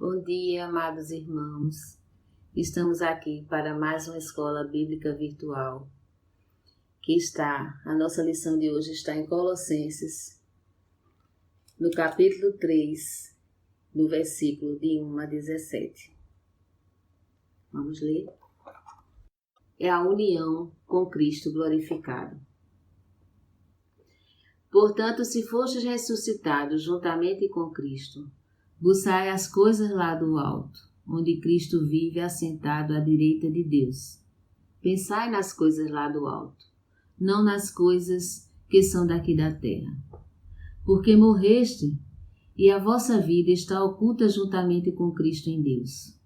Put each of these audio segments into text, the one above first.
Bom dia, amados irmãos. Estamos aqui para mais uma escola bíblica virtual. A nossa lição de hoje está em Colossenses, no capítulo 3, no versículo de 1 a 17. Vamos ler? É a união com Cristo glorificado. Portanto, se fostes ressuscitados juntamente com Cristo, buscai as coisas lá do alto, onde Cristo vive assentado à direita de Deus. Pensai nas coisas lá do alto, não nas coisas que são daqui da terra. Porque morreste, e a vossa vida está oculta juntamente com Cristo em Deus.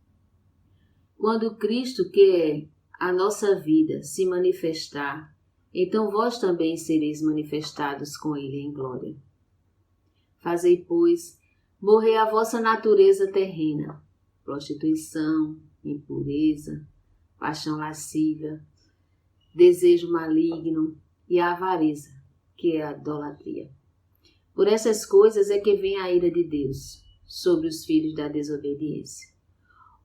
Quando Cristo, que é a nossa vida, se manifestar, então vós também sereis manifestados com Ele em glória. Fazei, pois, morrer a vossa natureza terrena, prostituição, impureza, paixão lasciva, desejo maligno e a avareza, que é a idolatria. Por essas coisas é que vem a ira de Deus sobre os filhos da desobediência.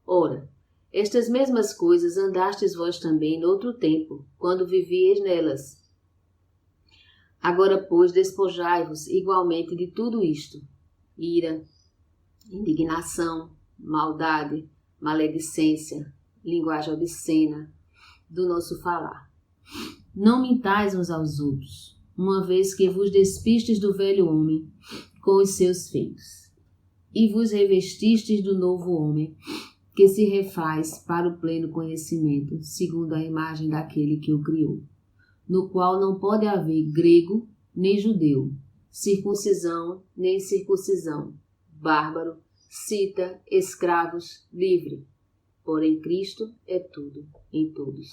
Ora, estas mesmas coisas andastes vós também noutro tempo, quando vivieis nelas. Agora, pois, despojai-vos igualmente de tudo isto: ira, indignação, maldade, maledicência, linguagem obscena, do nosso falar. Não mintais uns aos outros, uma vez que vos despistes do velho homem com os seus feitos, e vos revestistes do novo homem, que se refaz para o pleno conhecimento, segundo a imagem daquele que o criou, no qual não pode haver grego nem judeu, circuncisão nem incircuncisão, bárbaro, cita, escravos, livre. Porém Cristo é tudo em todos.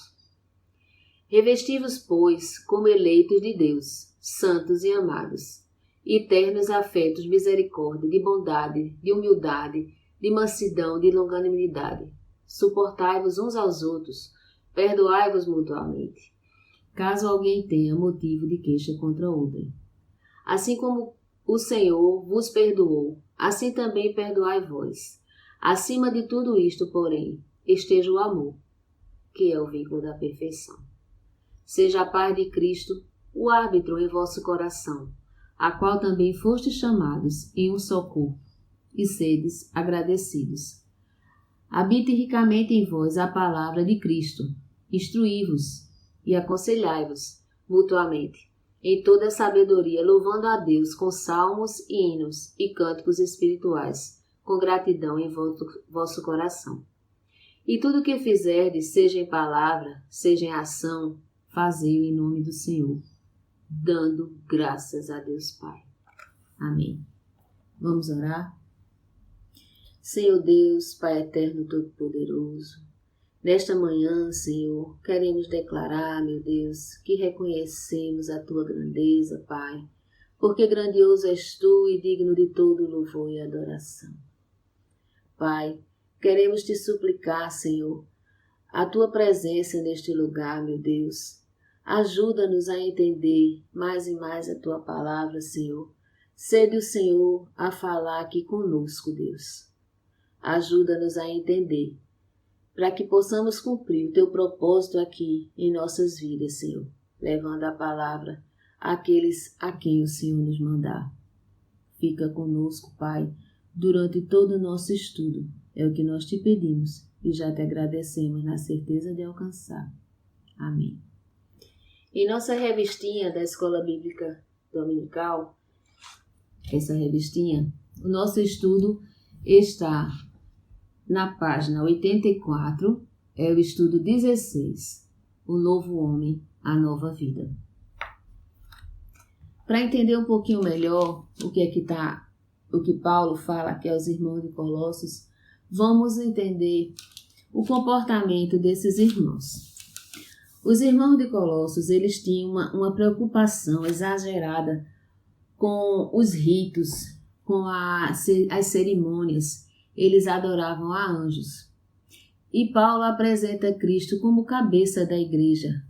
Revesti-vos, pois, como eleitos de Deus, santos e amados, eternos afetos, misericórdia, de bondade, de humildade, de mansidão, de longanimidade. Suportai-vos uns aos outros, perdoai-vos mutuamente, caso alguém tenha motivo de queixa contra outrem. Assim como o Senhor vos perdoou, assim também perdoai vós. Acima de tudo isto, porém, esteja o amor, que é o vínculo da perfeição. Seja a paz de Cristo o árbitro em vosso coração, a qual também fostes chamados em um só corpo, e sedes agradecidos. Habite ricamente em vós a palavra de Cristo, instruí-vos e aconselhai-vos mutuamente, em toda a sabedoria, louvando a Deus com salmos, hinos e cânticos espirituais, com gratidão em vosso coração. E tudo o que fizerdes, seja em palavra, seja em ação, fazei-o em nome do Senhor, dando graças a Deus Pai. Amém. Vamos orar? Senhor Deus, Pai eterno todo-poderoso, nesta manhã, Senhor, queremos declarar, meu Deus, que reconhecemos a Tua grandeza, Pai, porque grandioso és Tu e digno de todo louvor e adoração. Pai, queremos Te suplicar, Senhor, a Tua presença neste lugar, meu Deus. Ajuda-nos a entender mais e mais a Tua palavra, Senhor. Cede o Senhor a falar aqui conosco, Deus. Ajuda-nos a entender, para que possamos cumprir o Teu propósito aqui em nossas vidas, Senhor, levando a palavra àqueles a quem o Senhor nos mandar. Fica conosco, Pai, durante todo o nosso estudo. É o que nós Te pedimos e já Te agradecemos na certeza de alcançar. Amém. Em nossa revistinha da Escola Bíblica Dominical, essa revistinha, o nosso estudo está na página 84, é o estudo 16, o novo homem, a nova vida. Para entender um pouquinho melhor o que Paulo fala aqui aos irmãos de Colossos, vamos entender o comportamento desses irmãos. Os irmãos de Colossos, eles tinham uma preocupação exagerada com os ritos, com as cerimônias. Eles adoravam a anjos. E Paulo apresenta Cristo como cabeça da igreja,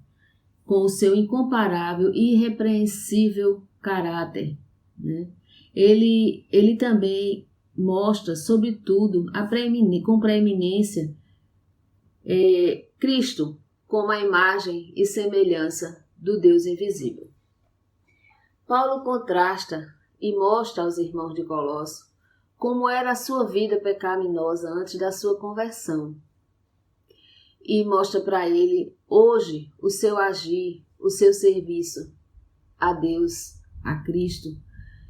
com o seu incomparável e irrepreensível caráter, né? Ele também mostra, sobretudo, com preeminência, Cristo como a imagem e semelhança do Deus invisível. Paulo contrasta e mostra aos irmãos de Colossos como era a sua vida pecaminosa antes da sua conversão. E mostra para ele, hoje, o seu agir, o seu serviço a Deus, a Cristo,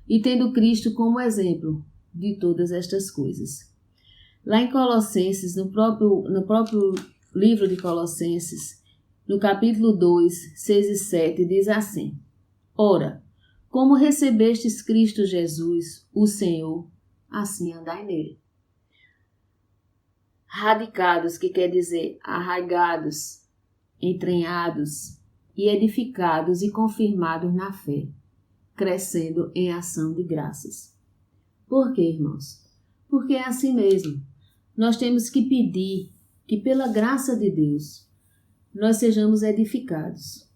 e tendo Cristo como exemplo de todas estas coisas. Lá em Colossenses, no próprio livro de Colossenses, no capítulo 2, 6 e 7, diz assim: Ora, como recebestes Cristo Jesus, o Senhor, assim andai nele. Radicados, que quer dizer arraigados, entranhados e edificados e confirmados na fé, crescendo em ação de graças. Por quê, irmãos? Porque é assim mesmo. Nós temos que pedir que, pela graça de Deus, nós sejamos edificados.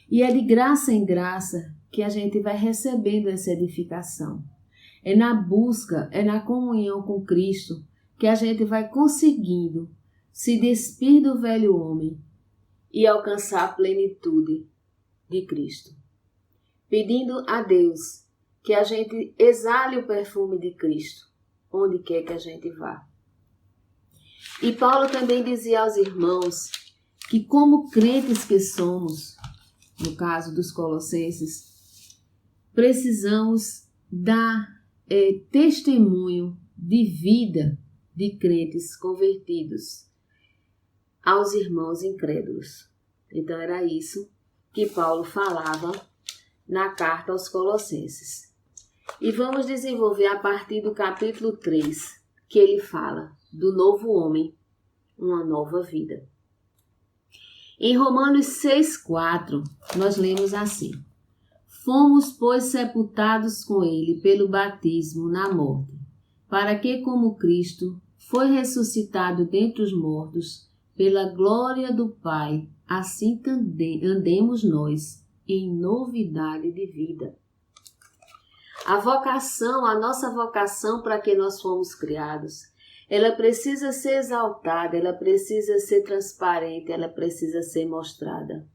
E é de graça em graça que a gente vai recebendo essa edificação. É na busca, é na comunhão com Cristo que a gente vai conseguindo se despir do velho homem e alcançar a plenitude de Cristo. Pedindo a Deus que a gente exale o perfume de Cristo, onde quer que a gente vá. E Paulo também dizia aos irmãos que, como crentes que somos, no caso dos Colossenses, precisamos dar testemunho de vida de crentes convertidos aos irmãos incrédulos. Então era isso que Paulo falava na carta aos Colossenses. E vamos desenvolver a partir do capítulo 3, que ele fala do novo homem, uma nova vida. Em Romanos 6,4, nós lemos assim: Fomos, pois, sepultados com ele pelo batismo na morte, para que, como Cristo foi ressuscitado dentre os mortos, pela glória do Pai, assim andemos nós em novidade de vida. A nossa vocação para que nós fomos criados, ela precisa ser exaltada, ela precisa ser transparente, ela precisa ser mostrada.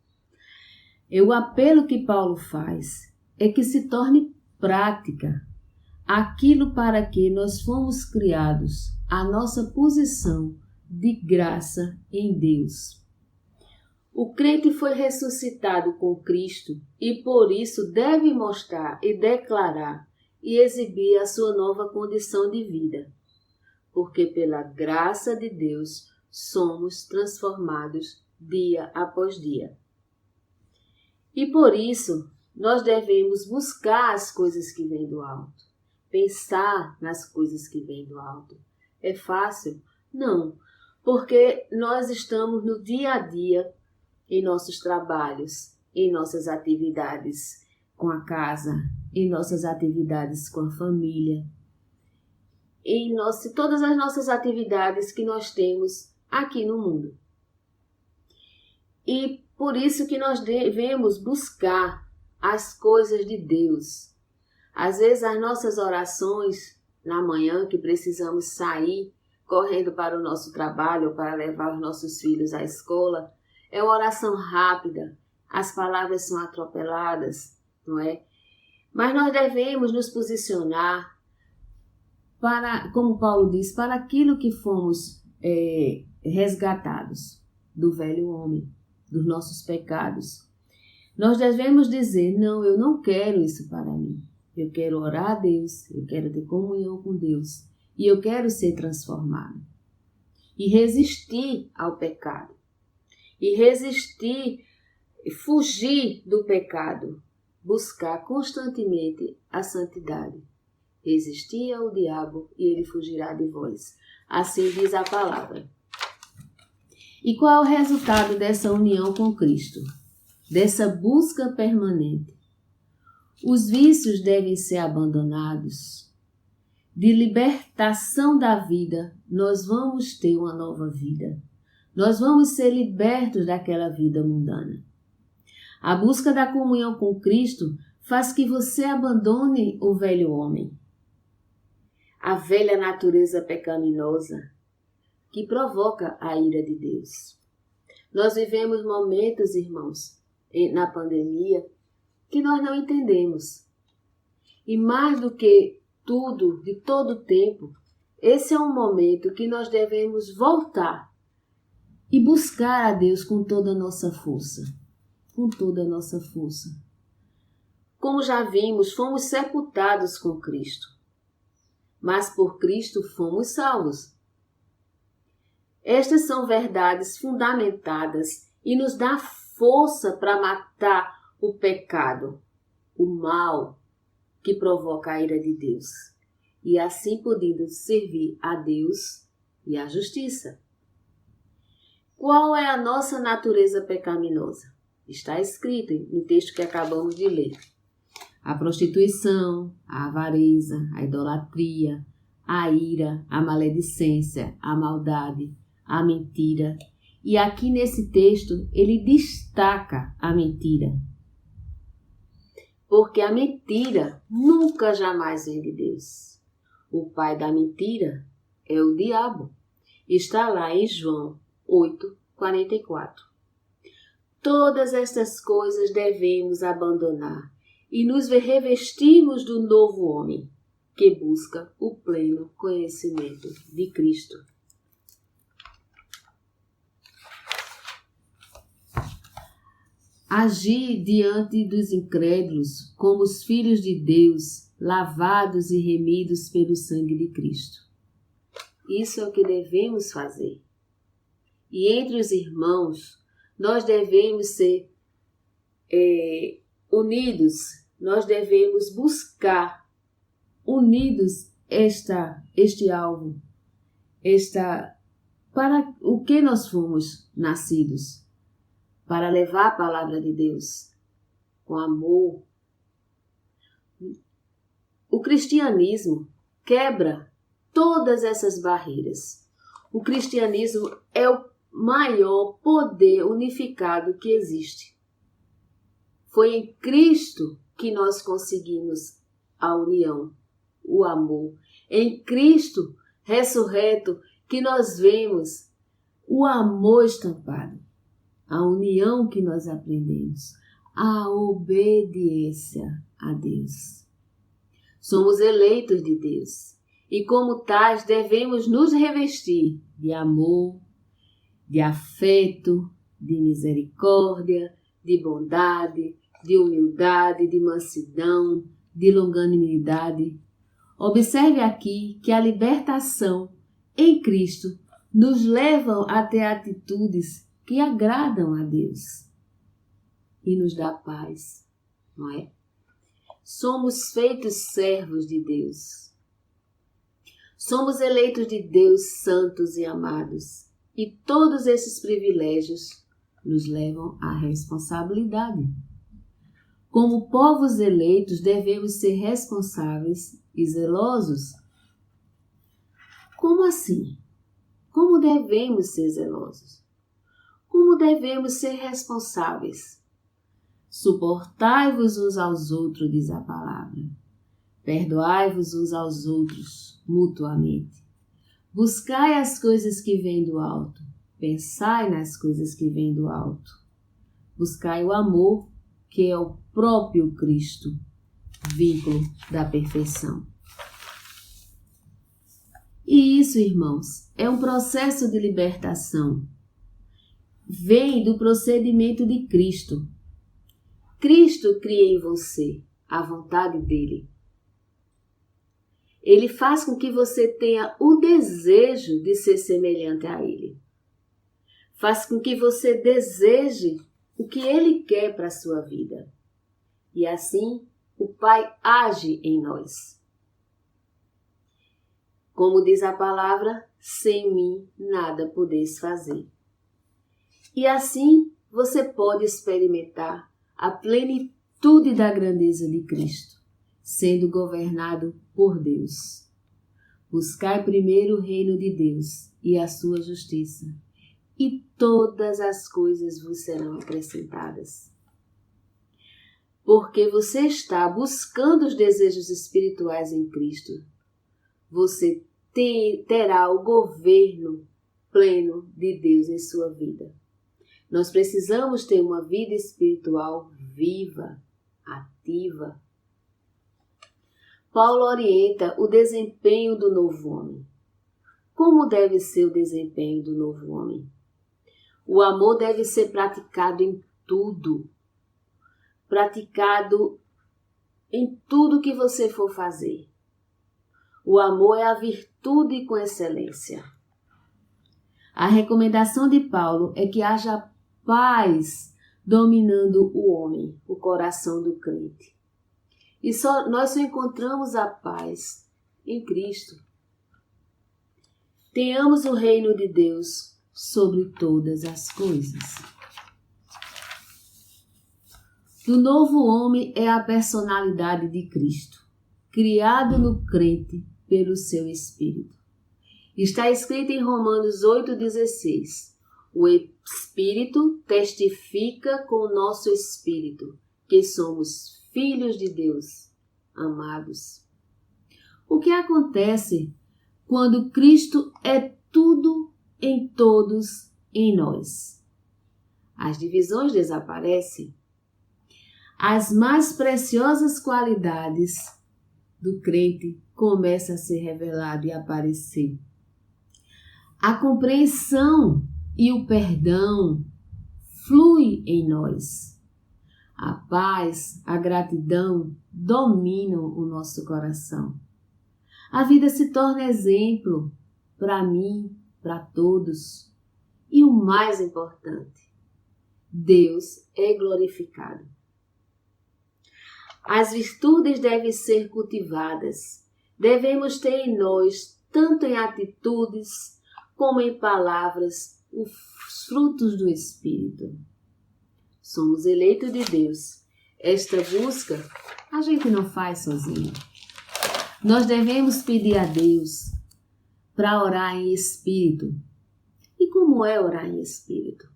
E o apelo que Paulo faz é que se torne prática aquilo para que nós fomos criados, a nossa posição de graça em Deus. O crente foi ressuscitado com Cristo e por isso deve mostrar e declarar e exibir a sua nova condição de vida, porque pela graça de Deus somos transformados dia após dia. E por isso nós devemos buscar as coisas que vêm do alto, pensar nas coisas que vêm do alto. É fácil? Não, porque nós estamos no dia a dia, em nossos trabalhos, em nossas atividades com a casa, em nossas atividades com a família, todas as nossas atividades que nós temos aqui no mundo. E por isso que nós devemos buscar as coisas de Deus. Às vezes as nossas orações na manhã, que precisamos sair correndo para o nosso trabalho ou para levar os nossos filhos à escola, é uma oração rápida, as palavras são atropeladas, não é? Mas nós devemos nos posicionar para, como Paulo diz, para aquilo que fomos resgatados do velho homem, dos nossos pecados. Nós devemos dizer: não, eu não quero isso para mim. Eu quero orar a Deus, eu quero ter comunhão com Deus e eu quero ser transformado. E resistir ao pecado. E resistir, fugir do pecado. Buscar constantemente a santidade. Resistir ao diabo e ele fugirá de vós. Assim diz a palavra. E qual é o resultado dessa união com Cristo? Dessa busca permanente? Os vícios devem ser abandonados. De libertação da vida, nós vamos ter uma nova vida. Nós vamos ser libertos daquela vida mundana. A busca da comunhão com Cristo faz que você abandone o velho homem. a velha natureza pecaminosa que provoca a ira de Deus. Nós vivemos momentos, irmãos, na pandemia, que nós não entendemos. E mais do que tudo, de todo o tempo, esse é um momento que nós devemos voltar e buscar a Deus com toda a nossa força. Com toda a nossa força. Como já vimos, fomos sepultados com Cristo, mas por Cristo fomos salvos. Estas são verdades fundamentadas e nos dá força para matar o pecado, o mal que provoca a ira de Deus, e assim podendo servir a Deus e a justiça. Qual é a nossa natureza pecaminosa? Está escrito no texto que acabamos de ler. A prostituição, a avareza, a idolatria, a ira, a maledicência, a maldade, a mentira. E aqui nesse texto ele destaca a mentira. Porque a mentira nunca jamais vem de Deus. O pai da mentira é o diabo. Está lá em João 8:44. Todas estas coisas devemos abandonar e nos revestirmos do novo homem, que busca o pleno conhecimento de Cristo. Agir diante dos incrédulos como os filhos de Deus, lavados e remidos pelo sangue de Cristo. Isso é o que devemos fazer. E entre os irmãos, nós devemos ser unidos, nós devemos buscar unidos este alvo, para o que nós fomos nascidos, para levar a palavra de Deus com amor. O cristianismo quebra todas essas barreiras. O cristianismo é o maior poder unificado que existe. Foi em Cristo que nós conseguimos a união, o amor. Em Cristo ressurreto que nós vemos o amor estampado, a união que nós aprendemos, a obediência a Deus. Somos eleitos de Deus e, como tais, devemos nos revestir de amor, de afeto, de misericórdia, de bondade, de humildade, de mansidão, de longanimidade. Observe aqui que a libertação em Cristo nos leva a ter atitudes que agradam a Deus e nos dá paz, não é? Somos feitos servos de Deus. Somos eleitos de Deus, santos e amados. E todos esses privilégios nos levam à responsabilidade. Como povos eleitos, devemos ser responsáveis e zelosos. Como assim? Como devemos ser zelosos? Como devemos ser responsáveis? Suportai-vos uns aos outros, diz a palavra. Perdoai-vos uns aos outros mutuamente. Buscai as coisas que vêm do alto. Pensai nas coisas que vêm do alto. Buscai o amor, que é o próprio Cristo, vínculo da perfeição. E isso, irmãos, é um processo de libertação. Vem do procedimento de Cristo. Cristo cria em você a vontade dele. Ele faz com que você tenha o desejo de ser semelhante a ele. Faz com que você deseje o que ele quer para a sua vida. E assim, o Pai age em nós. Como diz a palavra, sem mim nada podeis fazer. E assim, você pode experimentar a plenitude da grandeza de Cristo, sendo governado por Deus. Buscai primeiro o reino de Deus e a sua justiça, e todas as coisas vos serão acrescentadas. Porque você está buscando os desejos espirituais em Cristo. você terá o governo pleno de Deus em sua vida. Nós precisamos ter uma vida espiritual viva, ativa. Paulo orienta o desempenho do novo homem. Como deve ser o desempenho do novo homem? O amor deve ser praticado em tudo. Praticado em tudo que você for fazer. O amor é a virtude com excelência. A recomendação de Paulo é que haja paz dominando o homem, o coração do crente. E nós só encontramos a paz em Cristo. Tenhamos o reino de Deus sobre todas as coisas. O novo homem é a personalidade de Cristo, criado no crente pelo seu Espírito. Está escrito em Romanos 8,16. O Espírito testifica com o nosso Espírito que somos filhos de Deus, amados. O que acontece quando Cristo é tudo em todos em nós? As divisões desaparecem. As mais preciosas qualidades do crente começam a ser reveladas e aparecer. A compreensão e o perdão fluem em nós. A paz, a gratidão dominam o nosso coração. A vida se torna exemplo para mim, para todos. E o mais importante, Deus é glorificado. As virtudes devem ser cultivadas. Devemos ter em nós, tanto em atitudes como em palavras, os frutos do Espírito. Somos eleitos de Deus. Esta busca a gente não faz sozinho. Nós devemos pedir a Deus para orar em espírito. E como é orar em espírito?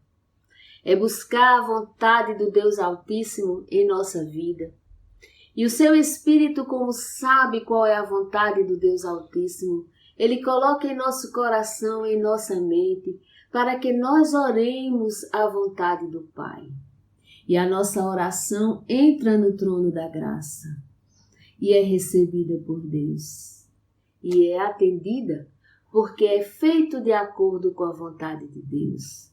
É buscar a vontade do Deus Altíssimo em nossa vida. E o seu Espírito, como sabe qual é a vontade do Deus Altíssimo, Ele coloca em nosso coração, em nossa mente, para que nós oremos a vontade do Pai. E a nossa oração entra no trono da graça e é recebida por Deus. E é atendida porque é feito de acordo com a vontade de Deus.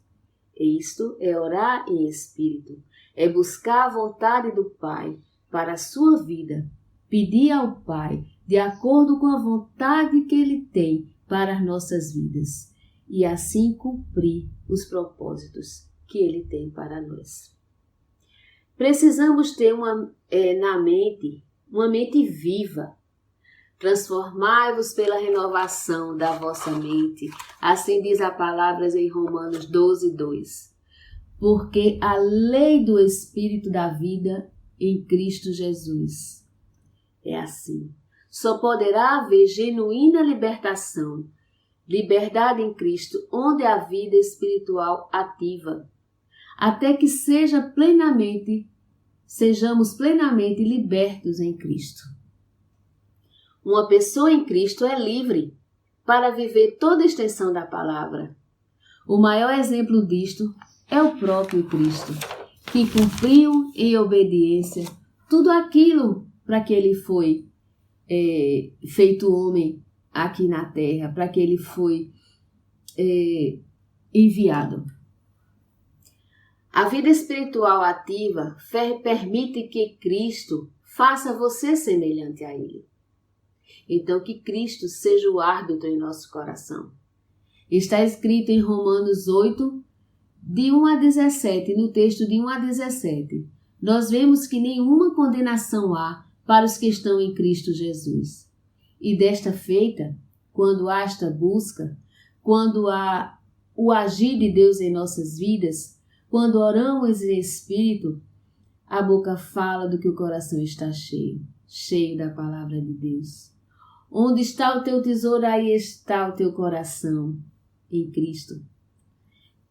Isto é orar em espírito, é buscar a vontade do Pai para a sua vida, pedir ao Pai de acordo com a vontade que Ele tem para as nossas vidas e assim cumprir os propósitos que Ele tem para nós. Precisamos ter na mente uma mente viva. Transformai-vos pela renovação da vossa mente. Assim diz a palavra em Romanos 12:2. Porque a lei do Espírito da vida em Cristo Jesus é assim. Só poderá haver genuína libertação, liberdade em Cristo, onde a vida espiritual ativa, até que sejamos plenamente libertos em Cristo. Uma pessoa em Cristo é livre para viver toda a extensão da palavra. O maior exemplo disto é o próprio Cristo, que cumpriu em obediência tudo aquilo para que ele foi feito homem aqui na terra, para que ele foi enviado. A vida espiritual ativa permite que Cristo faça você semelhante a Ele. Então, que Cristo seja o árbitro em nosso coração. Está escrito em Romanos 8, de 1 a 17, no texto de 1 a 17. Nós vemos que nenhuma condenação há para os que estão em Cristo Jesus. E desta feita, quando há esta busca, quando há o agir de Deus em nossas vidas, quando oramos em espírito, a boca fala do que o coração está cheio, cheio da palavra de Deus. Onde está o teu tesouro, aí está o teu coração, em Cristo.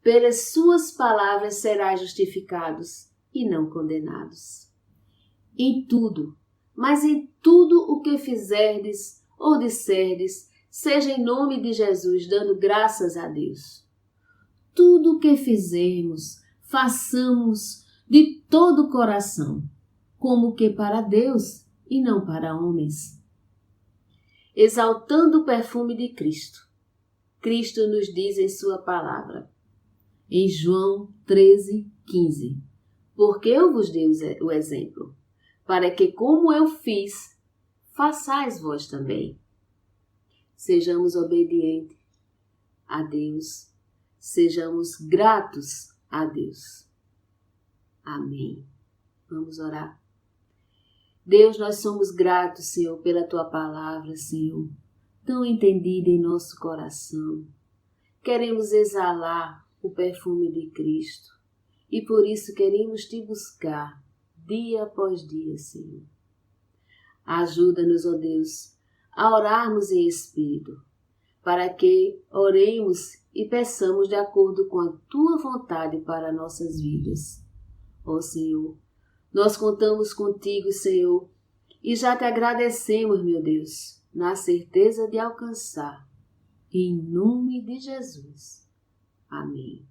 Pelas suas palavras serás justificados e não condenados. Em tudo, mas em tudo o que fizerdes, ou disserdes, seja em nome de Jesus, dando graças a Deus. Tudo o que fizermos, façamos de todo o coração, como que para Deus e não para homens. Exaltando o perfume de Cristo. Cristo nos diz em sua palavra, em João 13:15, porque eu vos dei o exemplo, para que como eu fiz, façais vós também. Sejamos obedientes a Deus, sejamos gratos a Deus. Amém. Vamos orar. Deus, nós somos gratos, Senhor, pela Tua palavra, Senhor, tão entendida em nosso coração. Queremos exalar o perfume de Cristo e por isso queremos Te buscar dia após dia, Senhor. Ajuda-nos, ó Deus, a orarmos em espírito, para que oremos e peçamos de acordo com a Tua vontade para nossas vidas. Ó Senhor, nós contamos contigo, Senhor, e já Te agradecemos, meu Deus, na certeza de alcançar. Em nome de Jesus. Amém.